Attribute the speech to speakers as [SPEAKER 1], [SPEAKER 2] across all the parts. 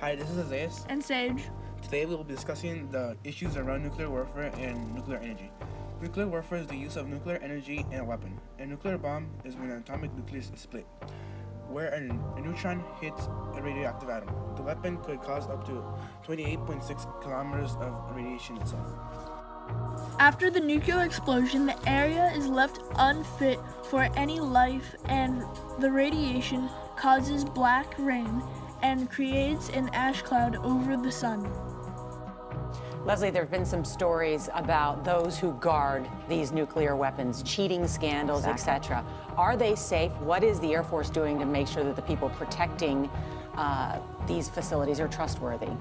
[SPEAKER 1] Hi, this is Isaias.
[SPEAKER 2] And Sage.
[SPEAKER 1] Today we will be discussing the issues around nuclear warfare and nuclear energy. Nuclear warfare is the use of nuclear energy in a weapon. A nuclear bomb is when an atomic nucleus is split, where a neutron hits a radioactive atom. The weapon could cause up to 28.6 kilometers of radiation itself.
[SPEAKER 2] After the nuclear explosion, the area is left unfit for any life, and the radiation causes black rain and creates an ash cloud over the sun.
[SPEAKER 3] Leslie, there have been some stories about those who guard these nuclear weapons, cheating scandals, etc. Are they safe? What is the Air Force doing to make sure that the people protecting these facilities are trustworthy?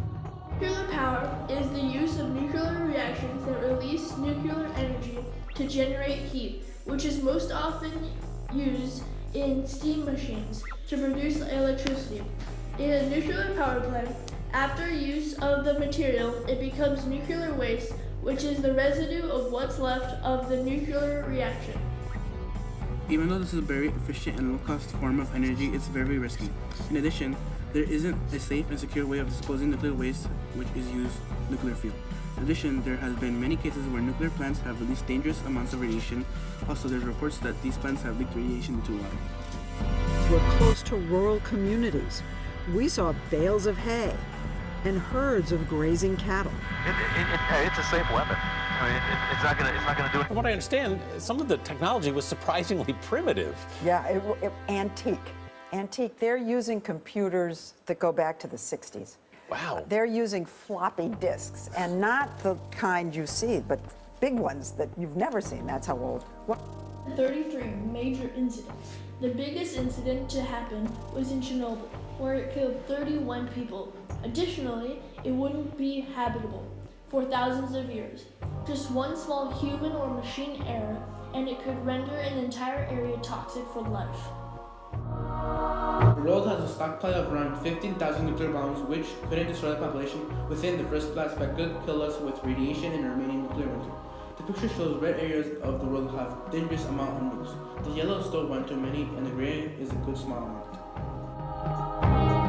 [SPEAKER 4] Nuclear power is the use of nuclear reactions that release nuclear energy to generate heat, which is most often used in steam machines to produce electricity. In a nuclear power plant, after use of the material, it becomes nuclear waste, which is the residue of what's left of the nuclear reaction.
[SPEAKER 1] Even though this is a very efficient and low-cost form of energy, it's very risky. In addition, there isn't a safe and secure way of disposing nuclear waste, which is used nuclear fuel. In addition, there has been many cases where nuclear plants have released dangerous amounts of radiation. Also, there's reports that these plants have leaked radiation into water.
[SPEAKER 5] We're close to rural communities. We saw bales of hay and herds of grazing cattle.
[SPEAKER 6] It's a safe weapon. I mean, it's not gonna do it.
[SPEAKER 7] From what I understand, some of the technology was surprisingly primitive.
[SPEAKER 5] Yeah, antique. They're using computers that go back to the 60s.
[SPEAKER 7] Wow.
[SPEAKER 5] They're using floppy disks, and not the kind you see, but big ones that you've never seen. That's how old.
[SPEAKER 4] 33 major incidents. The biggest incident to happen was in Chernobyl, where it killed 31 people. Additionally, it wouldn't be habitable for thousands of years. Just one small human or machine error, and it could render an entire area toxic for life.
[SPEAKER 1] The world has a stockpile of around 15,000 nuclear bombs, which couldn't destroy the population within the first blast, but could kill us with radiation and remaining nuclear winter. The picture shows red areas of the world have dangerous amount of nukes. The yellow is still one too many, and the gray is a good small amount.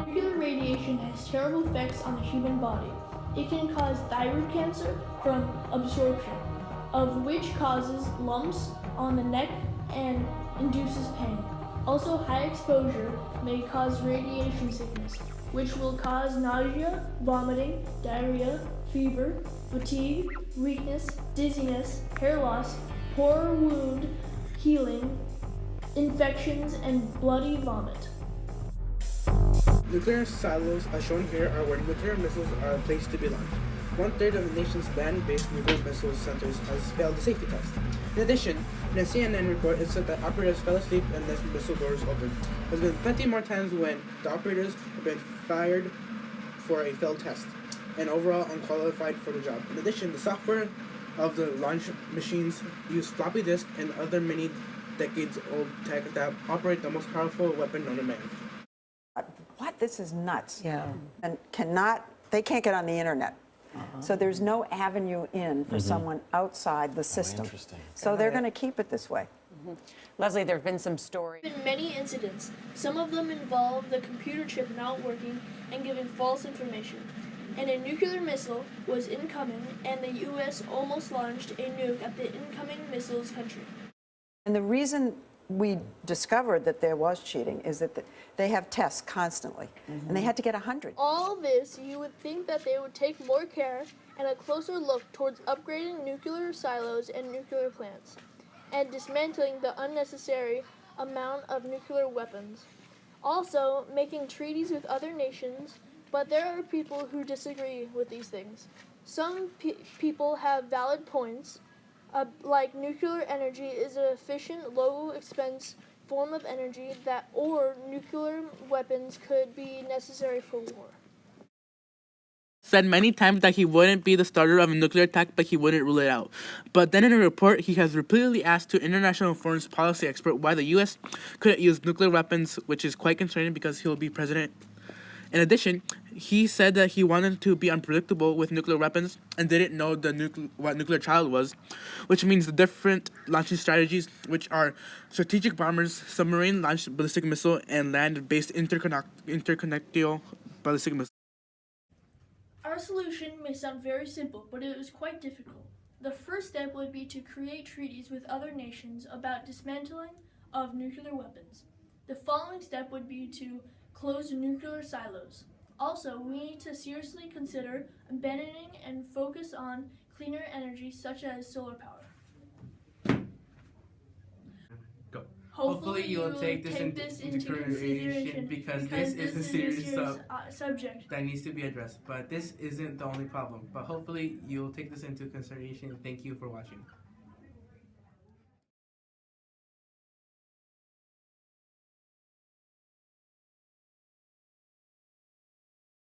[SPEAKER 4] Nuclear radiation has terrible effects on the human body. It can cause thyroid cancer from absorption, of which causes lumps on the neck and induces pain. Also, high exposure may cause radiation sickness, which will cause nausea, vomiting, diarrhea, fever, fatigue, weakness, dizziness, hair loss, poor wound healing, infections, and bloody vomit.
[SPEAKER 1] Nuclear silos, as shown here, are where nuclear missiles are placed to be launched. 1/3 of the nation's land-based nuclear missile centers has failed the safety test. In addition, in a CNN report, it said that operators fell asleep and left missile doors open. There's been plenty more times when the operators have been fired for a failed test and overall unqualified for the job. In addition, the software of the launch machines use floppy disk and other many decades-old tech that operate the most powerful weapon known to man.
[SPEAKER 5] What? This is nuts.
[SPEAKER 3] Yeah.
[SPEAKER 5] And they can't get on the internet. So there's no avenue in for someone outside the system.
[SPEAKER 7] Interesting.
[SPEAKER 5] So they're going to keep it this way.
[SPEAKER 3] Leslie, there have been some stories.
[SPEAKER 4] There have been many incidents. Some of them involve the computer chip not working and giving false information. And a nuclear missile was incoming, and the U.S. almost launched a nuke at the incoming missile's country.
[SPEAKER 5] And the reason we discovered that there was cheating is that they have tests constantly, and they had to get 100.
[SPEAKER 4] All this, you would think that they would take more care and a closer look towards upgrading nuclear silos and nuclear plants, and dismantling the unnecessary amount of nuclear weapons. Also, making treaties with other nations, but there are people who disagree with these things. Some people have valid points, like nuclear energy is an efficient, low-expense form of energy or nuclear weapons could be necessary for war.
[SPEAKER 1] Said many times that he wouldn't be the starter of a nuclear attack, but he wouldn't rule it out. But then in a report, he has repeatedly asked to international foreign policy expert why the U.S. couldn't use nuclear weapons, which is quite concerning because he will be president. In addition, he said that he wanted to be unpredictable with nuclear weapons and didn't know what nuclear trial was, which means the different launching strategies, which are strategic bombers, submarine-launched ballistic missile, and land-based interconnectial ballistic missile.
[SPEAKER 2] Our solution may sound very simple, but it is quite difficult. The first step would be to create treaties with other nations about dismantling of nuclear weapons. The following step would be to close nuclear silos. Also, we need to seriously consider abandoning and focus on cleaner energy such as solar power.
[SPEAKER 8] Go.
[SPEAKER 2] Hopefully you will take this into consideration because this is a serious subject
[SPEAKER 8] that needs to be addressed. But this isn't the only problem. But hopefully you'll take this into consideration. Thank you for watching.